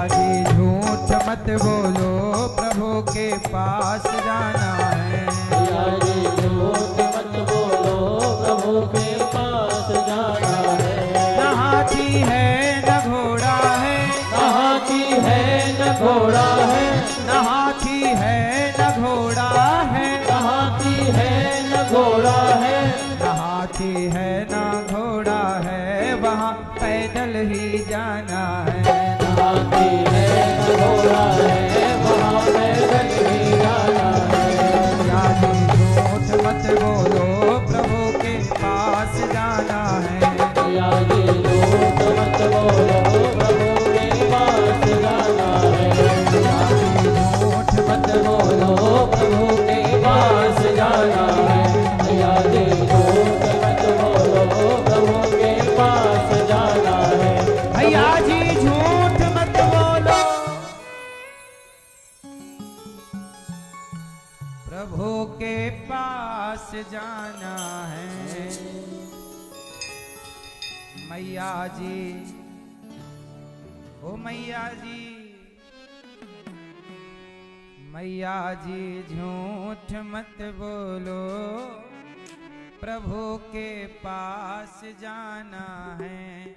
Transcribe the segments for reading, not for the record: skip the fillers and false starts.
जी झूठ मत बोलो, प्रभु के पास जाना है। भैया जी झूठ मत बोलो, प्रभु के पास जाना है। न हाथी है न घोड़ा है, न हाथी है न घोड़ा है, न हाथी है न घोड़ा है, न हाथी है न घोड़ा है, न हाथी है न घोड़ा है, वहाँ पैदल ही जाना है। न हाथी है न घोड़ा है, वहाँ पैदल ही जाना है। भैया जी झूठ मत बोलो, प्रभु के पास जाना है। भैया जी झूठ मत बोलो, प्रभु के पास जाना है। भैया जी झूठ मत बोलो, प्रभु के पास जाना है। भैया जी झूठ मत बोलो, प्रभु के पास जाना है। भैया जी झूठ मत बोलो, प्रभु के पास जाना है। मैया जी, ओ मैया जी, मैया जी झूठ मत बोलो, प्रभु के पास जाना है।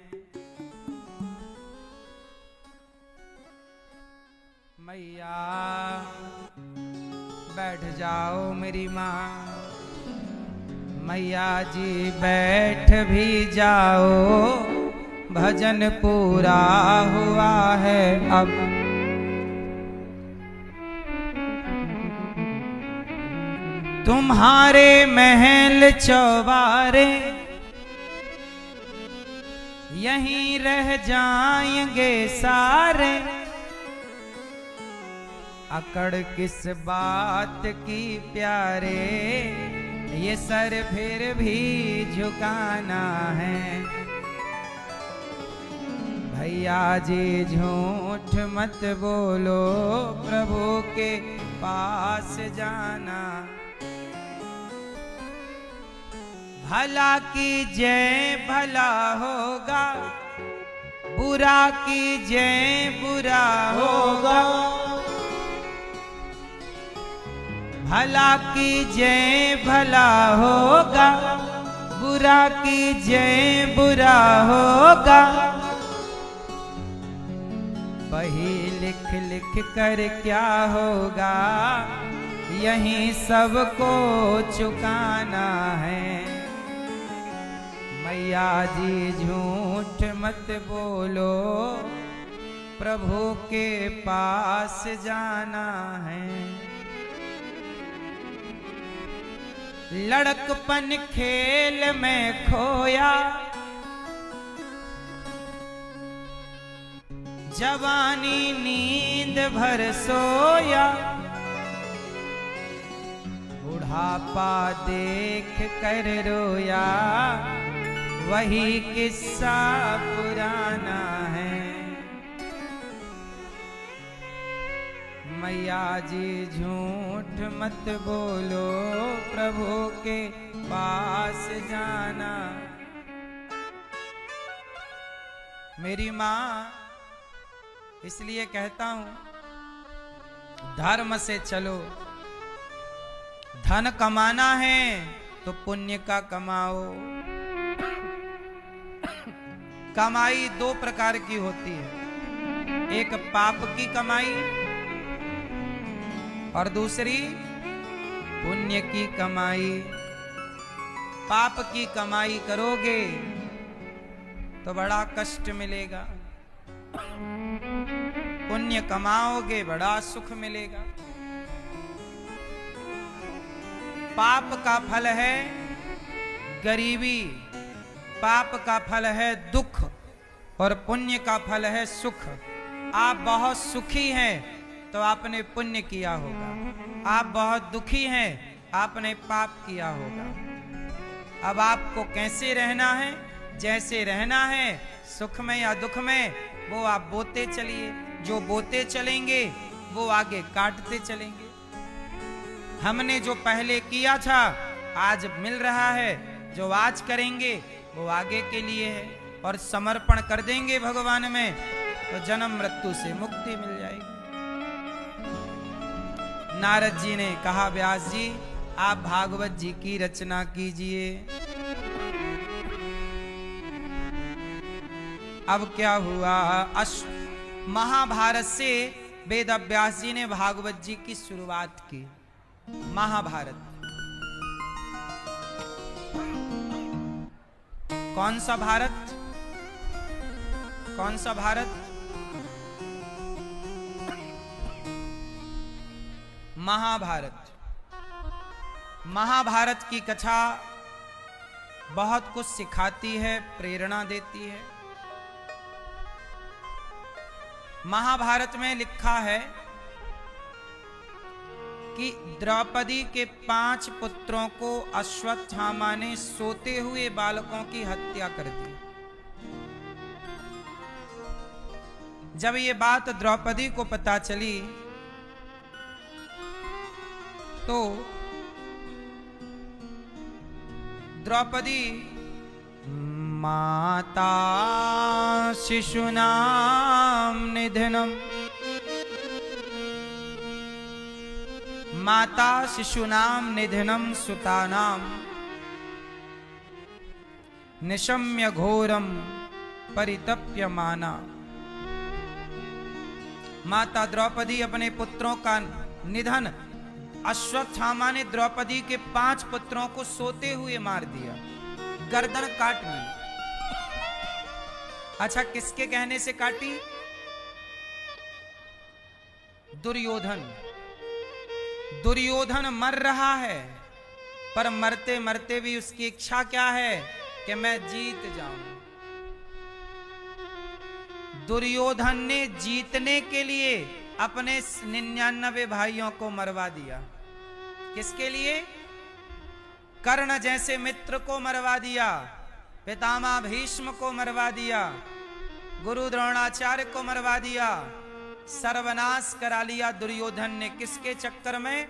मैया बैठ जाओ मेरी माँ, मैया जी बैठ भी जाओ, भजन पूरा हुआ है अब। तुम्हारे महल चौबारे यहीं रह जाएंगे सारे, अकड़ किस बात की प्यारे, ये सर फिर भी झुकाना है। भैया जी झूठ मत बोलो, प्रभु के पास जाना। भला कीजिए भला होगा, बुरा कीजिए बुरा होगा। भला कीजिए भला होगा, बुरा कीजिए बुरा होगा। वही लिख लिख कर क्या होगा, यहीं सबको चुकाना है। मैया जी झूठ मत बोलो, प्रभु के पास जाना है। लड़कपन खेल में खोया, जवानी नींद भर सोया। बुढ़ापा देख कर रोया, वही किस्सा पुराना है। मैया जी झूठ मत बोलो, प्रभु के पास जाना। मेरी माँ, इसलिए कहता हूं धर्म से चलो। धन कमाना है तो पुण्य का कमाओ। कमाई दो प्रकार की होती है, एक पाप की कमाई और दूसरी पुण्य की कमाई। पाप की कमाई करोगे तो बड़ा कष्ट मिलेगा, पुण्य कमाओगे बड़ा सुख मिलेगा। पाप का फल है गरीबी, पाप का फल है दुख और पुण्य का फल है सुख। आप बहुत सुखी हैं तो आपने पुण्य किया होगा, आप बहुत दुखी हैं आपने पाप किया होगा। अब आपको कैसे रहना है, जैसे रहना है, सुख में या दुख में, वो आप बोते चलिए। जो बोते चलेंगे वो आगे काटते चलेंगे। हमने जो पहले किया था आज मिल रहा है, जो आज करेंगे वो आगे के लिए है और समर्पण कर देंगे भगवान में तो जन्म मृत्यु से मुक्ति मिल जाएगी। नारद जी ने कहा, व्यास जी आप भागवत जी की रचना कीजिए। अब क्या हुआ, महाभारत से वेद व्यास जी ने भागवत जी की शुरुआत की। महाभारत कौन सा भारत, कौन सा भारत? महाभारत। महाभारत की कथा बहुत कुछ सिखाती है, प्रेरणा देती है। महाभारत में लिखा है कि द्रौपदी के 5 पुत्रों को अश्वत्थामा ने सोते हुए बालकों की हत्या कर दी। जब ये बात द्रौपदी को पता चली तो द्रौपदी माता शिशूनां निधनम, माता शिशूनां निधनम सुतानां निशम्य घोरम परितप्यमाना। माता द्रौपदी अपने पुत्रों का निधन, अश्वत्थामा ने द्रौपदी के 5 पुत्रों को सोते हुए मार दिया, गर्दन काट ली। अच्छा, किसके कहने से काटी? दुर्योधन। दुर्योधन मर रहा है, पर मरते मरते भी उसकी इच्छा क्या है कि मैं जीत जाऊं। दुर्योधन ने जीतने के लिए अपने 99 भाइयों को मरवा दिया। किसके लिए? कर्ण जैसे मित्र को मरवा दिया, पितामह भीष्म को मरवा दिया, गुरु द्रोणाचार्य को मरवा दिया, सर्वनाश करा लिया दुर्योधन ने। किसके चक्कर में?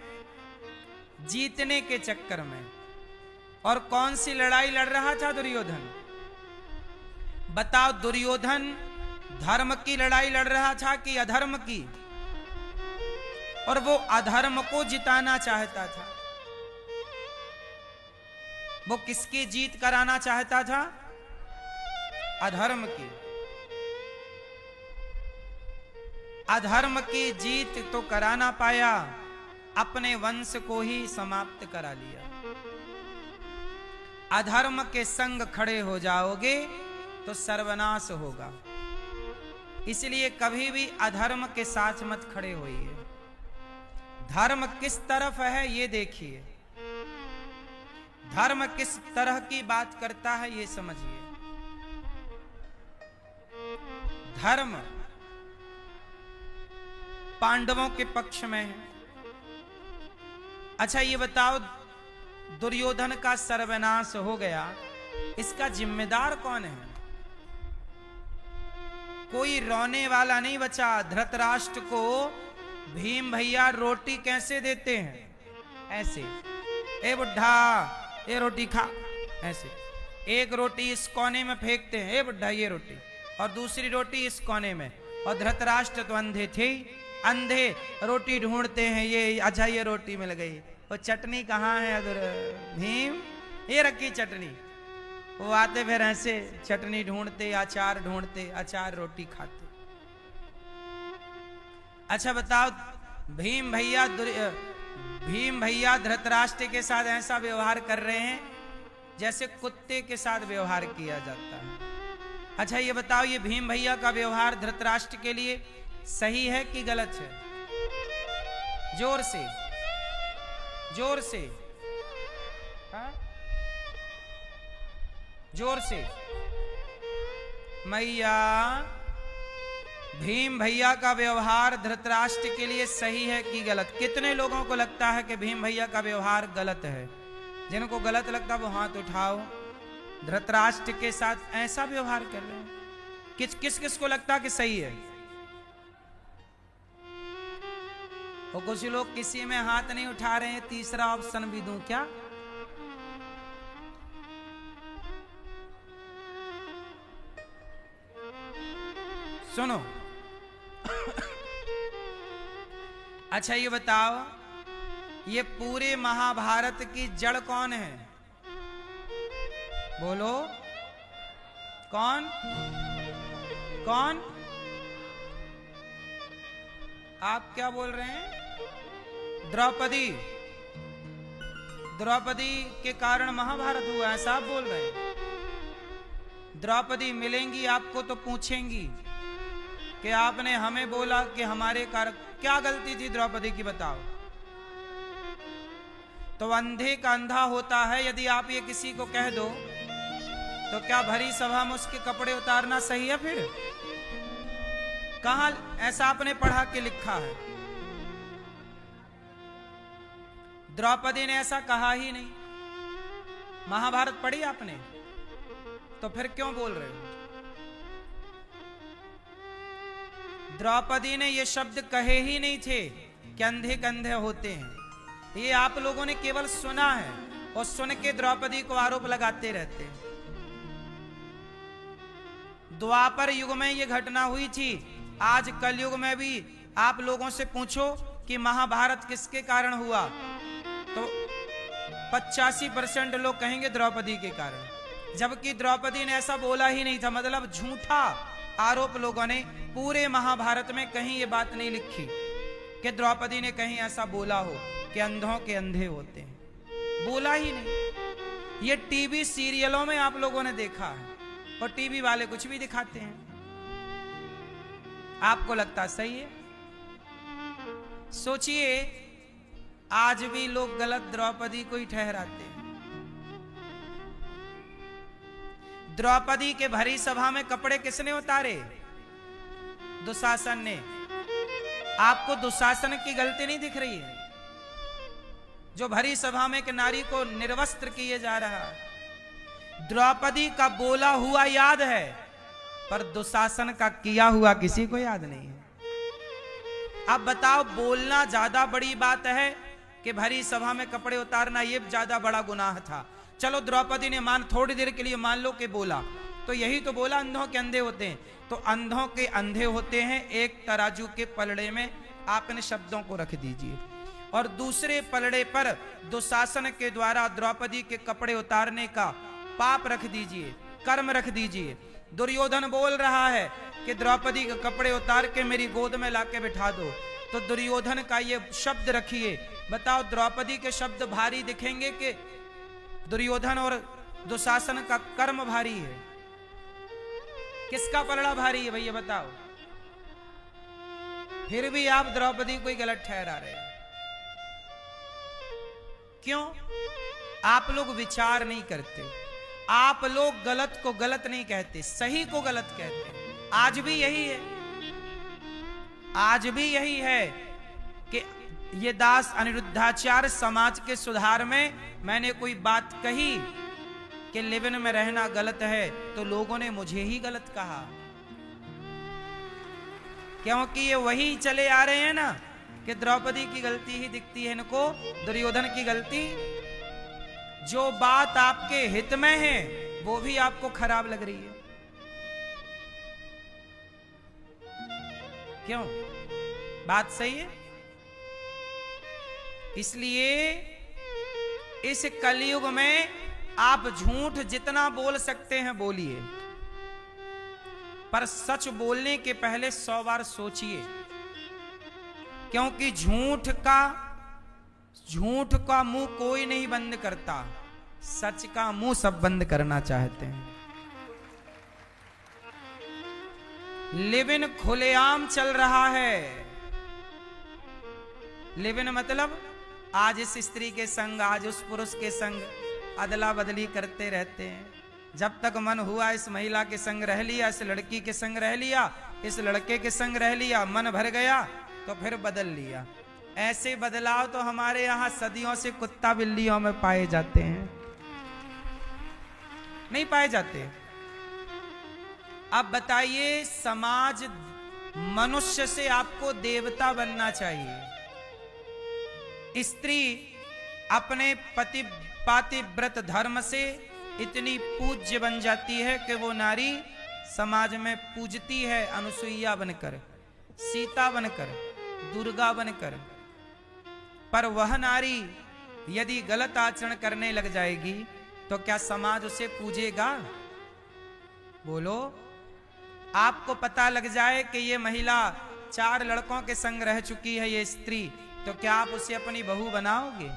जीतने के चक्कर में। और कौन सी लड़ाई लड़ रहा था दुर्योधन? बताओ, दुर्योधन धर्म की लड़ाई लड़ रहा था कि अधर्म की? और वो अधर्म को जिताना चाहता था। वो किसकी जीत कराना चाहता था? अधर्म की। अधर्म की जीत तो करा ना पाया, अपने वंश को ही समाप्त करा लिया। अधर्म के संग खड़े हो जाओगे तो सर्वनाश होगा। इसलिए कभी भी अधर्म के साथ मत खड़े होइए। धर्म किस तरफ है ये देखिए, धर्म किस तरह की बात करता है ये समझिए। धर्म पांडवों के पक्ष में है। अच्छा ये बताओ, दुर्योधन का सर्वनाश हो गया, इसका जिम्मेदार कौन है? कोई रोने वाला नहीं बचा। धृतराष्ट्र को भीम भैया रोटी कैसे देते हैं? ऐसे, ए बुढ़ा ये रोटी खा, ऐसे। एक रोटी इस कोने में फेंकते हैं, ए बुढ़ा ये रोटी, और दूसरी रोटी इस कोने में। और धृतराष्ट्र तो अंधे थे, अंधे रोटी ढूंढते हैं, ये अच्छा ये रोटी मिल गई, वो चटनी कहाँ है? अगर भीम ये रखी चटनी। वो आते फिर ऐसे चटनी ढूंढते, अचार ढूंढते, अचार रोटी खाते। अच्छा बताओ, भीम भैया धृतराष्ट्र के साथ ऐसा व्यवहार कर रहे हैं जैसे कुत्ते के साथ व्यवहार किया जाता है। अच्छा ये बताओ, ये भीम भैया का व्यवहार धृतराष्ट्र के लिए सही है कि गलत है? जोर से, जोर से, हाँ? जोर से। मैया, भीम भैया का व्यवहार धृतराष्ट्र के लिए सही है कि गलत? कितने लोगों को लगता है कि भीम भैया का व्यवहार गलत है? जिनको गलत लगता है वो हाथ उठाओ। धृतराष्ट्र के साथ ऐसा व्यवहार कर रहे हैं। किस किस को लगता है कि सही है? और कुछ लोग किसी में हाथ नहीं उठा रहे हैं। तीसरा ऑप्शन भी दूं क्या? सुनो, अच्छा ये बताओ, ये पूरे महाभारत की जड़ कौन है? बोलो, कौन कौन? आप क्या बोल रहे हैं? द्रौपदी। द्रौपदी के कारण महाभारत हुआ, ऐसा आप बोल रहे हैं? द्रौपदी मिलेंगी आपको तो पूछेंगी कि आपने हमें बोला कि हमारे कारण क्या गलती थी द्रौपदी की, बताओ। तो अंधे का अंधा होता है, यदि आप ये किसी को कह दो तो क्या भरी सभा में उसके कपड़े उतारना सही है? फिर कहां ऐसा आपने पढ़ा के लिखा है? द्रौपदी ने ऐसा कहा ही नहीं। महाभारत पढ़ी आपने? तो फिर क्यों बोल रहे हो? द्रौपदी ने ये शब्द कहे ही नहीं थे कि अंधे कंधे होते हैं। ये आप लोगों ने केवल सुना है और सुन के द्रौपदी को आरोप लगाते रहते हैं। द्वापर युग में ये घटना हुई थी। आज कलयुग में भी आप लोगों से पूछो कि महाभारत किसके कारण हुआ, तो 85% लोग कहेंगे द्रौपदी के कारण, जबकि द्रौपदी ने ऐसा बोला ही नहीं था। मतलब झूठा आरोप लोगों ने पूरे महाभारत में कहीं ये बात नहीं लिखी कि द्रौपदी ने कहीं ऐसा बोला हो कि अंधों के अंधे होते हैं। बोला ही नहीं। ये टीवी सीरियलों में आप लोगों ने देखा है और टीवी वाले कुछ भी दिखाते हैं। आपको लगता सही है? सोचिए, आज भी लोग गलत द्रौपदी को ही ठहराते हैं। द्रौपदी के भरी सभा में कपड़े किसने उतारे? दुशासन ने। आपको दुशासन की गलती नहीं दिख रही है? जो भरी सभा में एक नारी को निर्वस्त्र किए जा रहा है। द्रौपदी का बोला हुआ याद है, पर दुशासन का किया हुआ किसी को याद नहीं है। अब बताओ, बोलना ज्यादा बड़ी बात है कि भरी सभा में कपड़े उतारना ये ज्यादा बड़ा गुनाह था? चलो द्रौपदी ने थोड़ी देर के लिए मान लो कि बोला, तो यही तो बोला अंधों के अंधे होते हैं। तो अंधों के अंधे होते हैं एक तराजू के पलड़े में आप इन शब्दों को रख दीजिए, और दूसरे पलड़े पर दुशासन के द्वारा द्रौपदी के कपड़े उतारने का पाप रख दीजिए, कर्म रख दीजिए। दुर्योधन बोल रहा है कि द्रौपदी के कपड़े उतार के मेरी गोद में लाके बिठा दो, तो दुर्योधन का ये शब्द रखिए। बताओ, द्रौपदी के शब्द भारी दिखेंगे कि दुर्योधन और दुशासन का कर्म भारी है? किसका पलड़ा भारी है भैया बताओ? फिर भी आप द्रौपदी को ही गलत ठहरा रहे हैं। क्यों? आप लोग विचार नहीं करते। आप लोग गलत को गलत नहीं कहते, सही को गलत कहते हैं। आज भी यही है। आज भी यही है कि ये दास अनिरुद्धाचार्य समाज के सुधार में मैंने कोई बात कही कि लिव-इन में रहना गलत है, तो लोगों ने मुझे ही गलत कहा, क्योंकि ये वही चले आ रहे हैं ना कि द्रौपदी की गलती ही दिखती है इनको, दुर्योधन की गलती। जो बात आपके हित में है वो भी आपको खराब लग रही है। क्यों? बात सही है। इसलिए इस कलयुग में आप झूठ जितना बोल सकते हैं बोलिए, पर सच बोलने के पहले 100 बार सोचिए, क्योंकि झूठ का मुंह कोई नहीं बंद करता, सच का मुंह सब बंद करना चाहते हैं। लिव-इन खुलेआम चल रहा है। लिव-इन मतलब आज इस स्त्री के संग, आज उस पुरुष के संग अदला बदली करते रहते हैं। जब तक मन हुआ इस महिला के संग रह लिया, इस लड़की के संग रह लिया, इस लड़के के संग रह लिया, मन भर गया तो फिर बदल लिया। ऐसे बदलाव तो हमारे यहाँ सदियों से कुत्ता बिल्लियों में पाए जाते हैं, नहीं पाए जाते। अब बताइए, समाज मनुष्य से आपको देवता बनना चाहिए। स्त्री अपने पति पातिव्रत धर्म से इतनी पूज्य बन जाती है कि वो नारी समाज में पूजती है, अनुसुईया बनकर, सीता बनकर, दुर्गा बनकर, पर वह नारी यदि गलत आचरण करने लग जाएगी तो क्या समाज उसे पूजेगा? बोलो, आपको पता लग जाए कि ये महिला 4 लड़कों के संग रह चुकी है, ये स्त्री, तो क्या आप उसे अपनी बहू बनाओगे?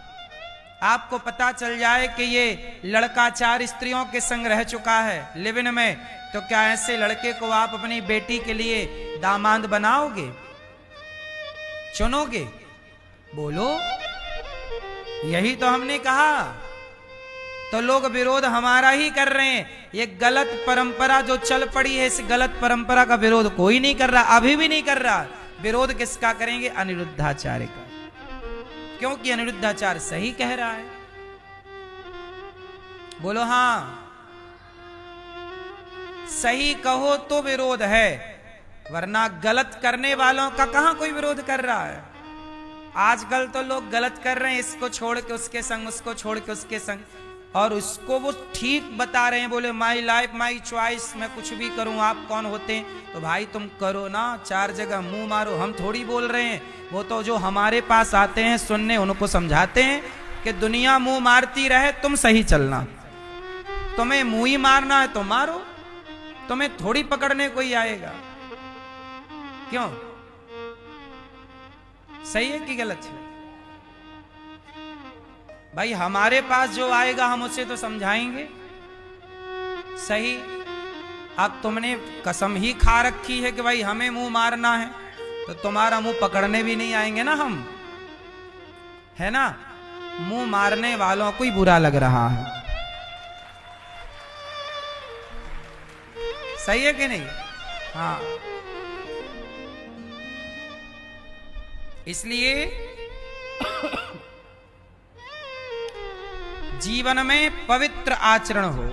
आपको पता चल जाए कि ये लड़का 4 स्त्रियों के संग रह चुका है लिव इन में, तो क्या ऐसे लड़के को आप अपनी बेटी के लिए दामाद बनाओगे, चुनोगे? बोलो, यही तो हमने कहा। तो लोग विरोध हमारा ही कर रहे हैं। ये गलत परंपरा जो चल पड़ी है, इस गलत परंपरा का विरोध कोई नहीं कर रहा, अभी भी नहीं कर रहा। विरोध किसका करेंगे? अनिरुद्धाचार्य का, क्योंकि अनिरुद्धाचार्य सही कह रहा है। बोलो हां, सही कहो तो विरोध है, वरना गलत करने वालों का कहां कोई विरोध कर रहा है। आजकल तो लोग गलत कर रहे हैं, इसको छोड़ के उसके संग, उसको छोड़ के उसके संग, और उसको वो ठीक बता रहे हैं। बोले माई लाइफ माई चॉइस, मैं कुछ भी करूं, आप कौन होते हैं? तो भाई तुम करो ना, 4 जगह मुंह मारो, हम थोड़ी बोल रहे हैं। वो तो जो हमारे पास आते हैं सुनने, उनको समझाते हैं कि दुनिया मुंह मारती रहे, तुम सही चलना। तुम्हें मुंह ही मारना है तो मारो, तुम्हें थोड़ी पकड़ने कोई आएगा। क्यों? सही है कि गलत है? भाई हमारे पास जो आएगा हम उसे तो समझाएंगे सही। अब तुमने कसम ही खा रखी है कि भाई हमें मुंह मारना है, तो तुम्हारा मुंह पकड़ने भी नहीं आएंगे ना हम, है ना? मुंह मारने वालों को ही बुरा लग रहा है। सही है कि नहीं? हाँ, इसलिए जीवन में पवित्र आचरण हो।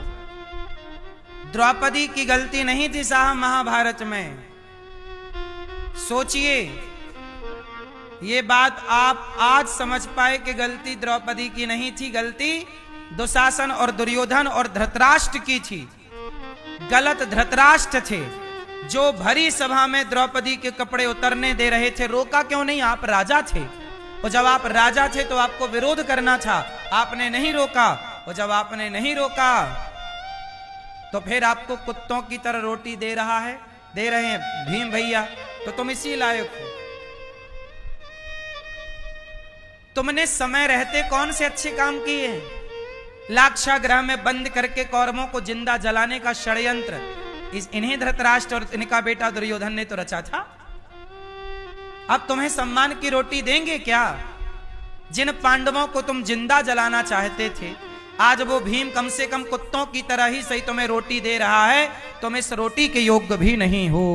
द्रौपदी की गलती नहीं थी साहब महाभारत में। सोचिए, ये बात आप आज समझ पाए कि गलती द्रौपदी की नहीं थी, गलती दुशासन और दुर्योधन और धृतराष्ट्र की थी। गलत धृतराष्ट्र थे जो भरी सभा में द्रौपदी के कपड़े उतरने दे रहे थे। रोका क्यों नहीं? आप राजा थे, और जब आप राजा थे तो आपको विरोध करना था, आपने नहीं रोका। और जब आपने नहीं रोका तो फिर आपको कुत्तों की तरह रोटी दे रहे हैं भीम भैया, तो तुम इसी लायक हो। तुमने समय रहते कौन से अच्छे काम किए हैं? लाक्षागृह में बंद करके कौरवों को जिंदा जलाने का षड्यंत्र इन्हें धृतराष्ट्र और इनका बेटा दुर्योधन ने तो रचा था। अब तुम्हें सम्मान की रोटी देंगे क्या? जिन पांडवों को तुम जिंदा जलाना चाहते थे, आज वो भीम कम से कम कुत्तों की तरह ही सही तुम्हें रोटी दे रहा है, तुम इस रोटी के योग्य भी नहीं हो।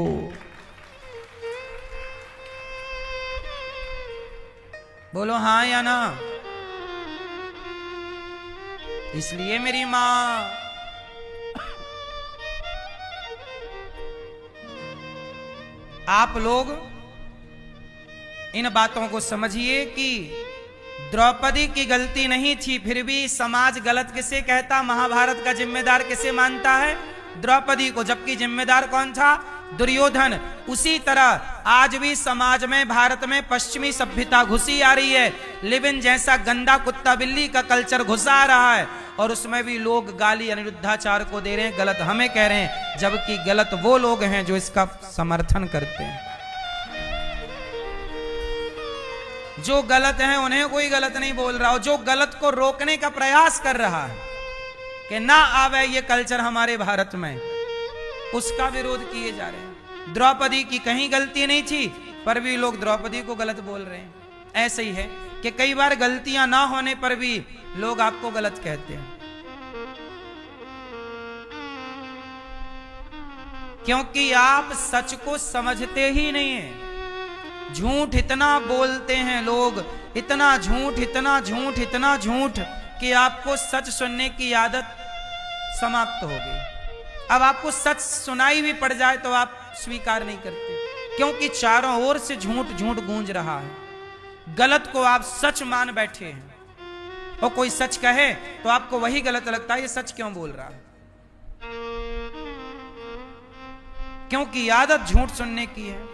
बोलो हां या ना? इसलिए मेरी मां, आप लोग इन बातों को समझिए कि द्रौपदी की गलती नहीं थी, फिर भी समाज गलत किसे कहता? महाभारत का जिम्मेदार किसे मानता है? द्रौपदी को, जबकि जिम्मेदार कौन था? दुर्योधन। उसी तरह आज भी समाज में, भारत में पश्चिमी सभ्यता घुसी आ रही है। लिव इन जैसा गंदा कुत्ता बिल्ली का कल्चर घुसा आ रहा है, और उसमें भी लोग गाली अनिरुद्धाचार्य को दे रहे हैं, गलत हमें कह रहे हैं, जबकि गलत वो लोग हैं जो इसका समर्थन करते हैं। जो गलत है उन्हें कोई गलत नहीं बोल रहा हो, जो गलत को रोकने का प्रयास कर रहा है कि ना आवे ये कल्चर हमारे भारत में, उसका विरोध किए जा रहे हैं। द्रौपदी की कहीं गलती नहीं थी, पर भी लोग द्रौपदी को गलत बोल रहे हैं। ऐसे ही है कि कई बार गलतियां ना होने पर भी लोग आपको गलत कहते हैं, क्योंकि आप सच को समझते ही नहीं हैं। झूठ इतना बोलते हैं लोग, इतना झूठ, इतना झूठ, इतना झूठ कि आपको सच सुनने की आदत समाप्त हो गई। अब आपको सच सुनाई भी पड़ जाए तो आप स्वीकार नहीं करते, क्योंकि चारों ओर से झूठ झूठ गूंज रहा है। गलत को आप सच मान बैठे हैं, और कोई सच कहे तो आपको वही गलत लगता है, ये सच क्यों बोल रहा है? क्योंकि आदत झूठ सुनने की है।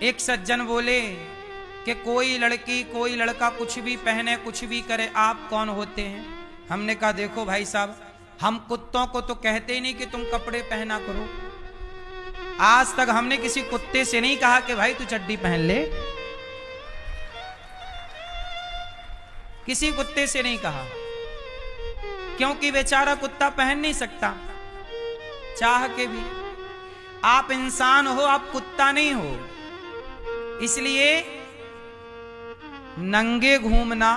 एक सज्जन बोले कि कोई लड़की कोई लड़का कुछ भी पहने कुछ भी करे, आप कौन होते हैं? हमने कहा देखो भाई साहब, हम कुत्तों को तो कहते ही नहीं कि तुम कपड़े पहना करो। आज तक हमने किसी कुत्ते से नहीं कहा कि भाई तू चड्डी पहन ले, किसी कुत्ते से नहीं कहा, क्योंकि बेचारा कुत्ता पहन नहीं सकता चाह के भी। आप इंसान हो, आप कुत्ता नहीं हो। इसलिए नंगे घूमना,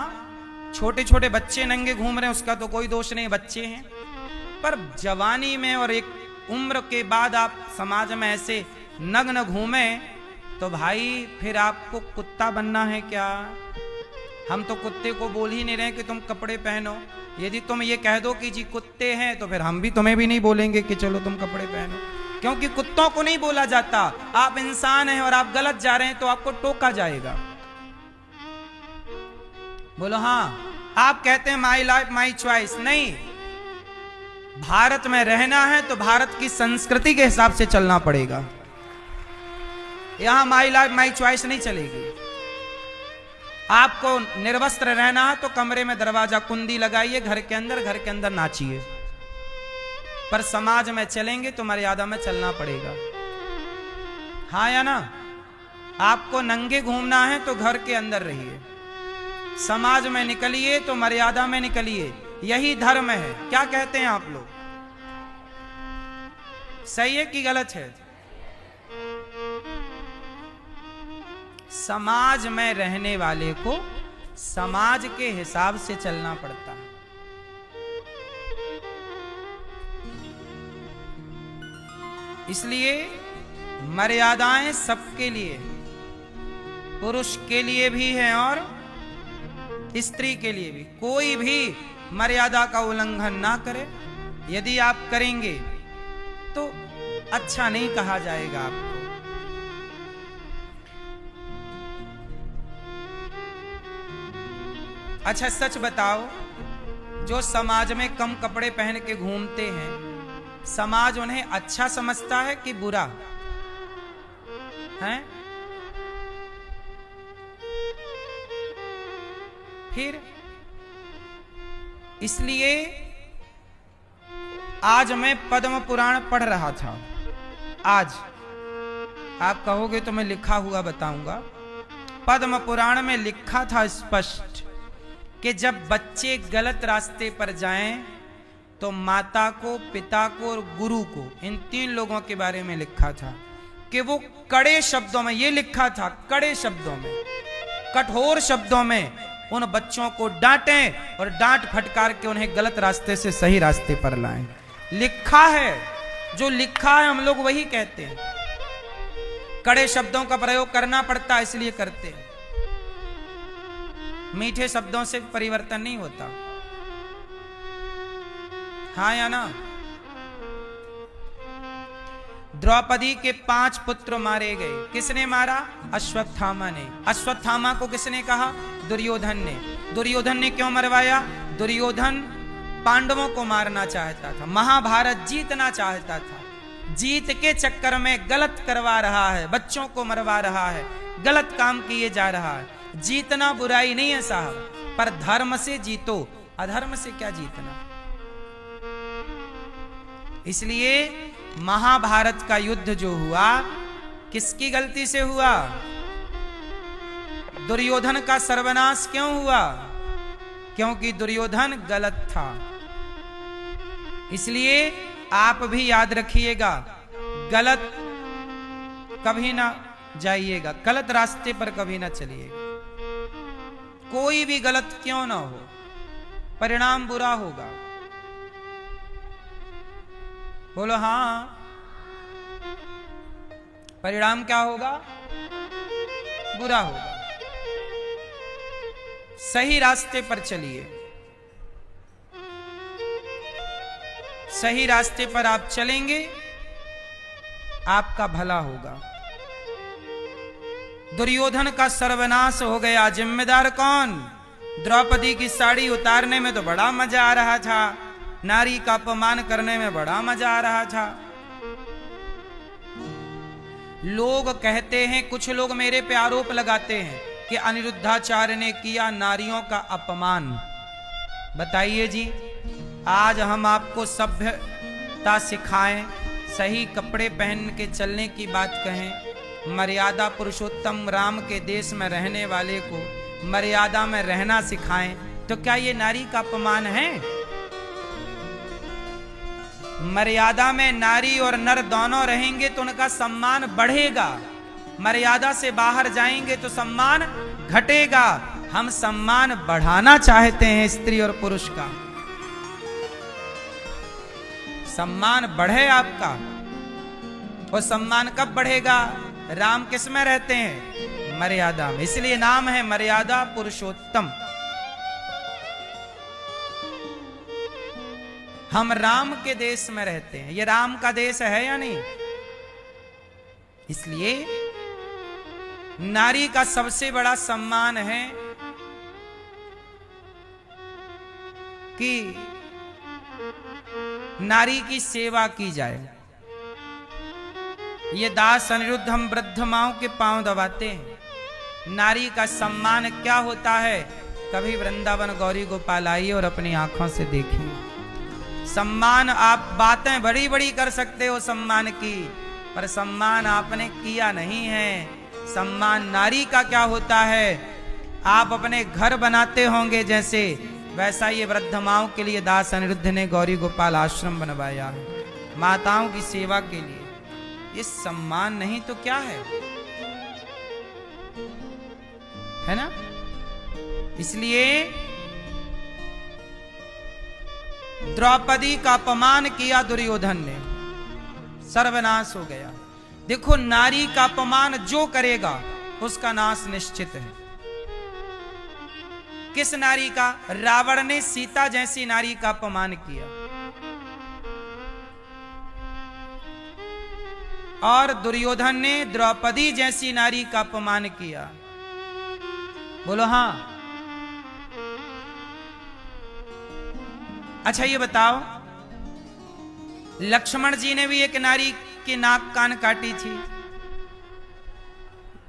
छोटे छोटे बच्चे नंगे घूम रहे हैं उसका तो कोई दोष नहीं, बच्चे हैं। पर जवानी में और एक उम्र के बाद आप समाज में ऐसे नग्न घूमे तो भाई फिर आपको कुत्ता बनना है क्या? हम तो कुत्ते को बोल ही नहीं रहे कि तुम कपड़े पहनो। यदि तुम ये कह दो कि जी कुत्ते हैं तो फिर हम भी तुम्हें भी नहीं बोलेंगे कि चलो तुम कपड़े पहनो, क्योंकि कुत्तों को नहीं बोला जाता। आप इंसान हैं और आप गलत जा रहे हैं तो आपको टोका जाएगा। बोलो हाँ, आप कहते हैं माई लाइफ माई चॉइस। नहीं, भारत में रहना है तो भारत की संस्कृति के हिसाब से चलना पड़ेगा। यहां माई लाइफ माई चॉइस नहीं चलेगी। आपको निर्वस्त्र रहना है तो कमरे में दरवाजा कुंडी लगाइए, घर के अंदर नाचिए। पर समाज में चलेंगे तो मर्यादा में चलना पड़ेगा, हाँ या ना? आपको नंगे घूमना है तो घर के अंदर रहिए, समाज में निकलिए तो मर्यादा में निकलिए। यही धर्म है। क्या कहते हैं आप लोग, सही है कि गलत है? समाज में रहने वाले को समाज के हिसाब से चलना पड़ता है। इसलिए मर्यादाएं सबके लिए, पुरुष के लिए भी है और स्त्री के लिए भी। कोई भी मर्यादा का उल्लंघन ना करे। यदि आप करेंगे तो अच्छा नहीं कहा जाएगा आपको। अच्छा सच बताओ, जो समाज में कम कपड़े पहन के घूमते हैं, समाज उन्हें अच्छा समझता है कि बुरा है? फिर इसलिए आज मैं पद्म पुराण पढ़ रहा था। आज आप कहोगे तो मैं लिखा हुआ बताऊंगा। पद्म पुराण में लिखा था स्पष्ट कि जब बच्चे गलत रास्ते पर जाएं तो माता को, पिता को और गुरु को, इन तीन लोगों के बारे में लिखा था कि वो कड़े शब्दों में, ये लिखा था कड़े शब्दों में, कठोर शब्दों में उन बच्चों को डांटें और डांट फटकार के उन्हें गलत रास्ते से सही रास्ते पर लाएं। लिखा है, जो लिखा है हम लोग वही कहते हैं। कड़े शब्दों का प्रयोग करना पड़ता है इसलिए करते हैं। मीठे शब्दों से परिवर्तन नहीं होता, हाँ या ना? द्रौपदी के 5 पुत्र मारे गए। किसने मारा? अश्वत्थामा ने। अश्वत्थामा को किसने कहा? दुर्योधन ने। दुर्योधन ने क्यों मरवाया? दुर्योधन पांडवों को मारना चाहता था, महाभारत जीतना चाहता था। जीत के चक्कर में गलत करवा रहा है, बच्चों को मरवा रहा है, गलत काम किए जा रहा है। जीतना बुराई नहीं है साहब, पर धर्म से जीतो, अधर्म से क्या जीतना। इसलिए महाभारत का युद्ध जो हुआ किसकी गलती से हुआ? दुर्योधन का सर्वनाश क्यों हुआ? क्योंकि दुर्योधन गलत था। इसलिए आप भी याद रखिएगा, गलत कभी ना जाइएगा, गलत रास्ते पर कभी ना चलिएगा। कोई भी गलत क्यों ना हो, परिणाम बुरा होगा। बोलो हाँ, परिणाम क्या होगा? बुरा होगा। सही रास्ते पर चलिए, सही रास्ते पर आप चलेंगे, आपका भला होगा। दुर्योधन का सर्वनाश हो गया, जिम्मेदार कौन? द्रौपदी की साड़ी उतारने में तो बड़ा मजा आ रहा था, नारी का अपमान करने में बड़ा मजा आ रहा था। लोग कहते हैं, कुछ लोग मेरे पे आरोप लगाते हैं कि अनिरुद्धाचार्य ने किया नारियों का अपमान। बताइए जी, आज हम आपको सभ्यता सिखाएं, सही कपड़े पहन के चलने की बात कहें, मर्यादा पुरुषोत्तम राम के देश में रहने वाले को मर्यादा में रहना सिखाएं, तो क्या ये नारी का अपमान है? मर्यादा में नारी और नर दोनों रहेंगे तो उनका सम्मान बढ़ेगा, मर्यादा से बाहर जाएंगे तो सम्मान घटेगा। हम सम्मान बढ़ाना चाहते हैं स्त्री और पुरुष का, सम्मान बढ़े आपका। और सम्मान कब बढ़ेगा? राम किस में रहते हैं? मर्यादा में, इसलिए नाम है मर्यादा पुरुषोत्तम। हम राम के देश में रहते हैं, ये राम का देश है या नहीं? इसलिए नारी का सबसे बड़ा सम्मान है कि नारी की सेवा की जाए। ये दास अनिरुद्ध हम वृद्ध माओं के पांव दबाते हैं। नारी का सम्मान क्या होता है? कभी वृंदावन गौरी गोपाल आइए और अपनी आंखों से देखिए। सम्मान, आप बातें बड़ी बड़ी कर सकते हो सम्मान की, पर सम्मान आपने किया नहीं है। सम्मान नारी का क्या होता है? आप अपने घर बनाते होंगे जैसे, वैसा ये वृद्ध माओं के लिए दास अनिरुद्ध ने गौरी गोपाल आश्रम बनवाया है, माताओं की सेवा के लिए। ये सम्मान नहीं तो क्या है ना? इसलिए द्रौपदी का अपमान किया दुर्योधन ने, सर्वनाश हो गया। देखो, नारी का अपमान जो करेगा उसका नाश निश्चित है। किस नारी का? रावण ने सीता जैसी नारी का अपमान किया, और दुर्योधन ने द्रौपदी जैसी नारी का अपमान किया। बोलो हाँ। अच्छा ये बताओ, लक्ष्मण जी ने भी एक नारी की नाक कान काटी थी।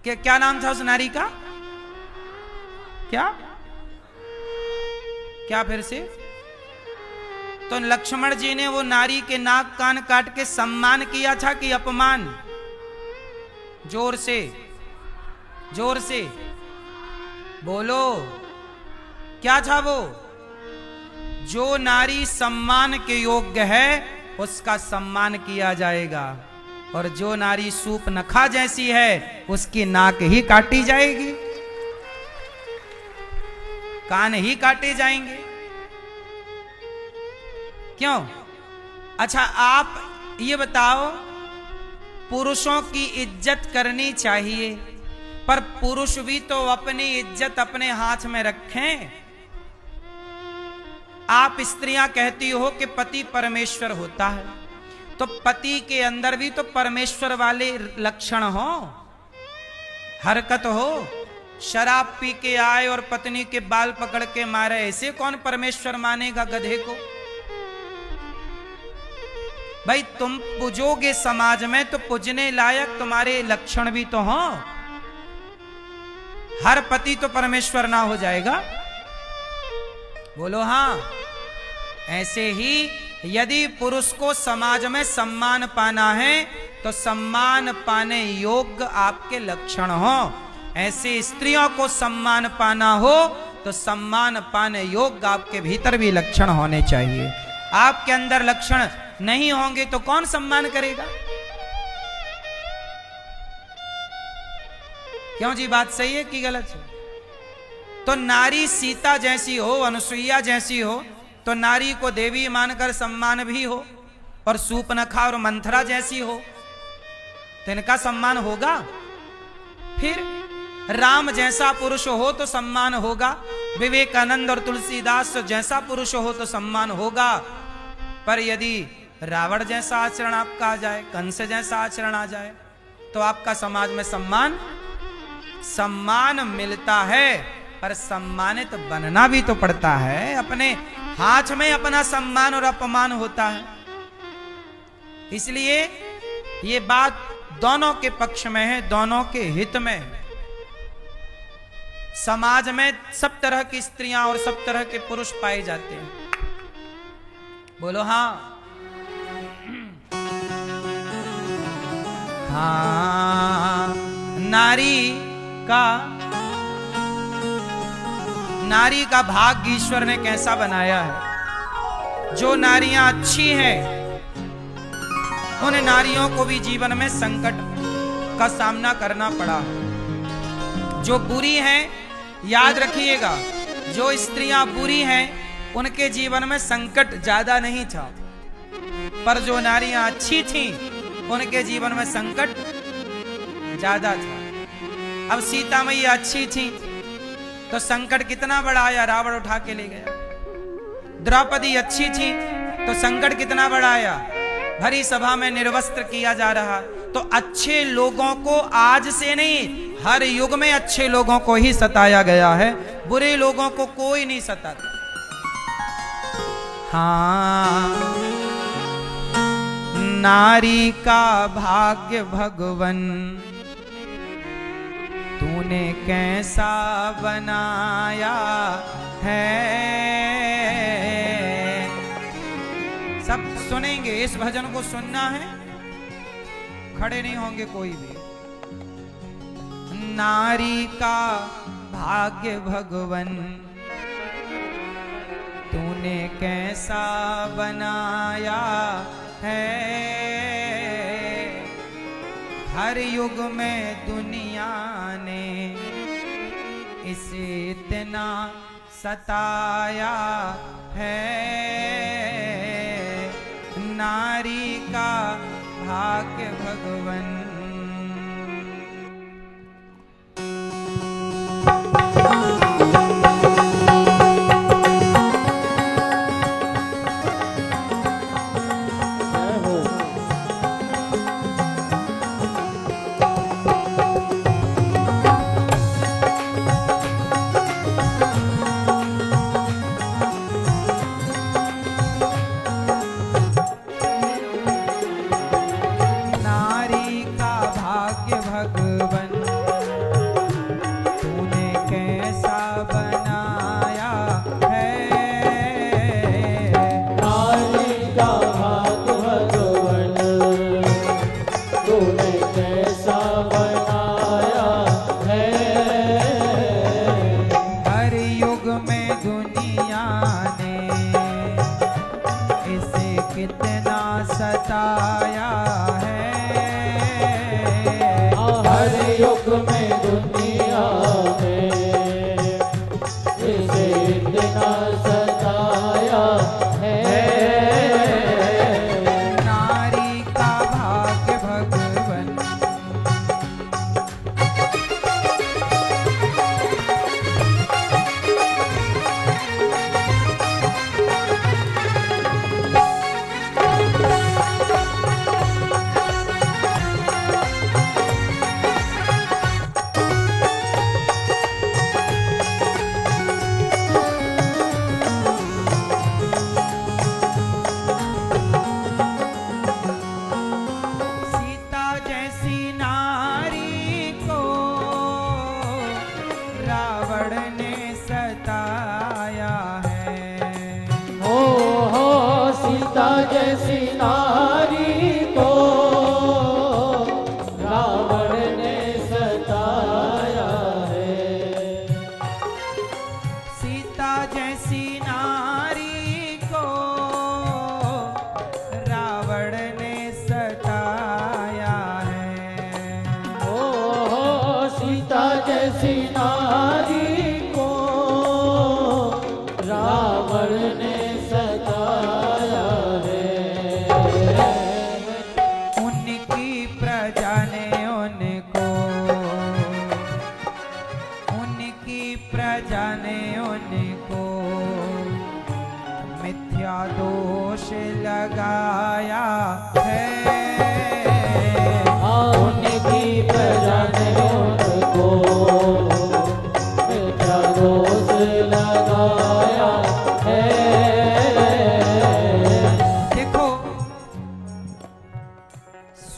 क्या नाम था उस नारी का? क्या फिर से? तो लक्ष्मण जी ने वो नारी के नाक कान काट के सम्मान किया था कि अपमान? जोर से बोलो, क्या था वो? जो नारी सम्मान के योग्य है उसका सम्मान किया जाएगा, और जो नारी सूप नखा जैसी है उसकी नाक ही काटी जाएगी, कान ही काटे जाएंगे। क्यों? अच्छा आप ये बताओ, पुरुषों की इज्जत करनी चाहिए, पर पुरुष भी तो अपनी इज्जत अपने हाथ में रखें। आप स्त्रियां कहती हो कि पति परमेश्वर होता है, तो पति के अंदर भी तो परमेश्वर वाले लक्षण हो, हरकत हो। शराब पी के आए और पत्नी के बाल पकड़ के मारे, ऐसे कौन परमेश्वर मानेगा गधे को? भाई तुम पूजोगे समाज में तो पूजने लायक तुम्हारे लक्षण भी तो हो। हर पति तो परमेश्वर ना हो जाएगा। बोलो हाँ। ऐसे ही यदि पुरुष को समाज में सम्मान पाना है तो सम्मान पाने योग्य आपके लक्षण हो, ऐसे स्त्रियों को सम्मान पाना हो तो सम्मान पाने योग्य आपके भीतर भी लक्षण होने चाहिए। आपके अंदर लक्षण नहीं होंगे तो कौन सम्मान करेगा? क्यों जी, बात सही है कि गलत है? तो नारी सीता जैसी हो, अनुसुईया जैसी हो, तो नारी को देवी मानकर सम्मान भी हो, और सूपनखा और मंथरा जैसी हो तो इनका सम्मान होगा। फिर राम जैसा पुरुष हो तो सम्मान होगा, विवेकानंद और तुलसीदास जैसा पुरुष हो तो सम्मान होगा। पर यदि रावण जैसा आचरण आपका आ जाए, कंस जैसा आचरण आ जाए, तो आपका समाज में सम्मान मिलता है, पर सम्मानित बनना भी तो पड़ता है। अपने हाथ में अपना सम्मान और अपमान होता है। इसलिए ये बात दोनों के पक्ष में है, दोनों के हित में है। समाज में सब तरह की स्त्रियां और सब तरह के पुरुष पाए जाते हैं। बोलो हाँ। हाँ, नारी का भाग्य ईश्वर ने कैसा बनाया है। जो नारियां अच्छी हैं, उन नारियों को भी जीवन में संकट का सामना करना पड़ा। जो बुरी हैं, याद रखिएगा, जो स्त्रियां बुरी हैं उनके जीवन में संकट ज्यादा नहीं था, पर जो नारियां अच्छी थीं उनके जीवन में संकट ज्यादा था। अब सीता मैया अच्छी थी तो संकट कितना बड़ा आया, रावण उठा के ले गया। द्रौपदी अच्छी थी तो संकट कितना बड़ा आया, भरी सभा में निर्वस्त्र किया जा रहा। तो अच्छे लोगों को आज से नहीं, हर युग में अच्छे लोगों को ही सताया गया है, बुरे लोगों को कोई नहीं सताता। हाँ, नारी का भाग्य भगवन तूने कैसा बनाया है। सब सुनेंगे, इस भजन को सुनना है, खड़े नहीं होंगे कोई भी। नारी का भाग्य भगवन तूने कैसा बनाया है। हर युग में दुनिया ने इसे इतना सताया है। नारी का भाग्य भगवन।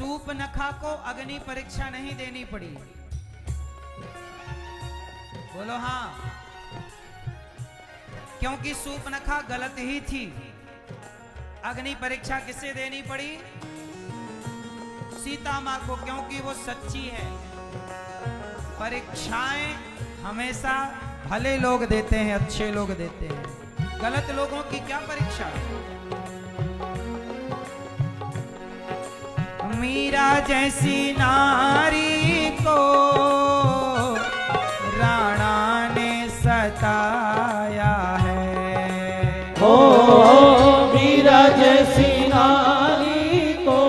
सूपनखा को अग्नि परीक्षा नहीं देनी पड़ी। बोलो हाँ, क्योंकि सूपनखा गलत ही थी। अग्नि परीक्षा किसे देनी पड़ी? सीता मां को, क्योंकि वो सच्ची है। परीक्षाएं हमेशा भले लोग देते हैं, अच्छे लोग देते हैं, गलत लोगों की क्या परीक्षा है। मीरा जैसी नारी को राणा ने सताया है। ओ मीरा जैसी नारी को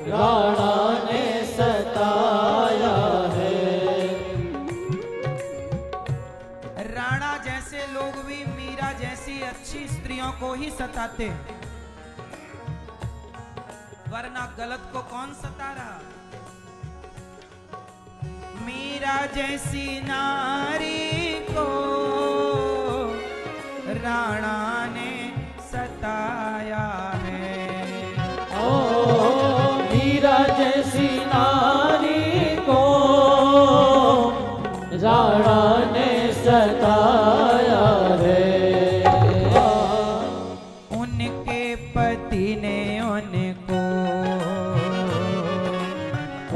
राणा ने सताया है। राणा जैसे लोग भी मीरा जैसी अच्छी स्त्रियों को ही सताते हैं, वरना गलत को कौन सता रहा। मीरा जैसी नारी को राणा ने सताया है। ओ मीरा जैसी नारी को राणा ने सताया है। उनके पति ने उनको,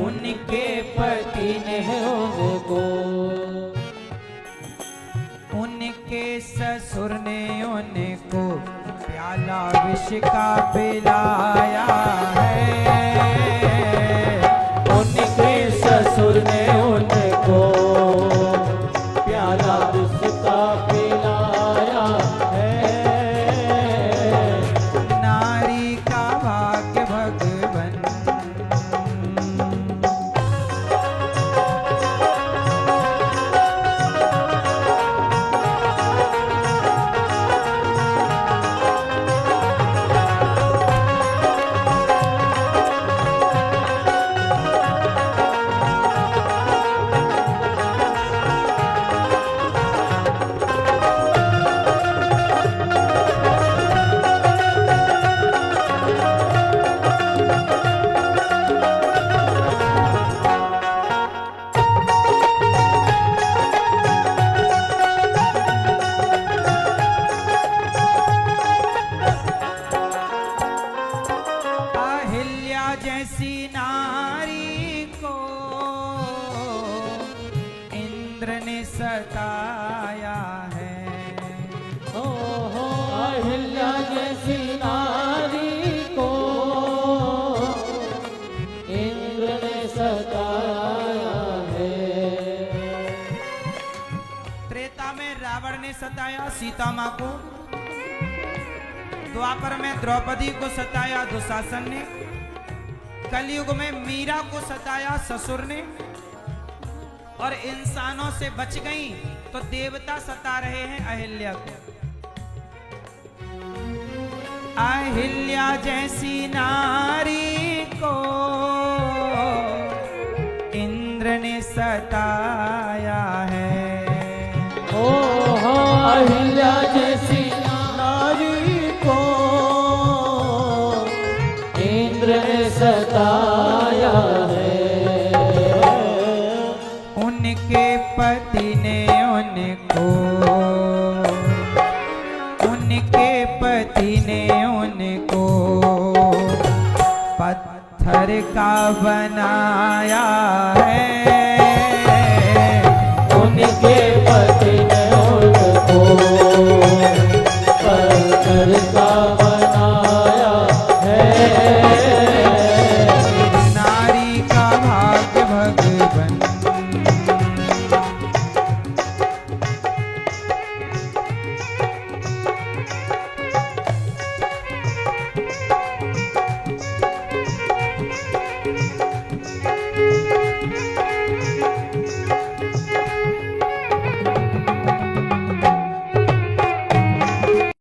उनके पति ने उनको, उनके ससुर ने उनको प्याला विष का पिलाया है। उनके ससुर ने उनको प्याला विष का पिलाया है। नारी का भाग्य भगवन, जैसी नारी को इंद्र ने सताया है। हो अहिल्या जैसी नारी को इंद्र ने सताया है। त्रेता में रावण ने सताया सीता मां को, द्वापर में द्रौपदी को सताया दुशासन ने, कलयुग में मीरा को सताया ससुर ने, और इंसानों से बच गई तो देवता सता रहे हैं अहिल्या को। अहिल्या जैसी नारी को इंद्र ने सताया है। ओ अहिल्या जैसी नारी को इंद्र ने सताया है। उनके पति ने उनको, उनके पति ने उनको पत्थर का बनाया है। उनके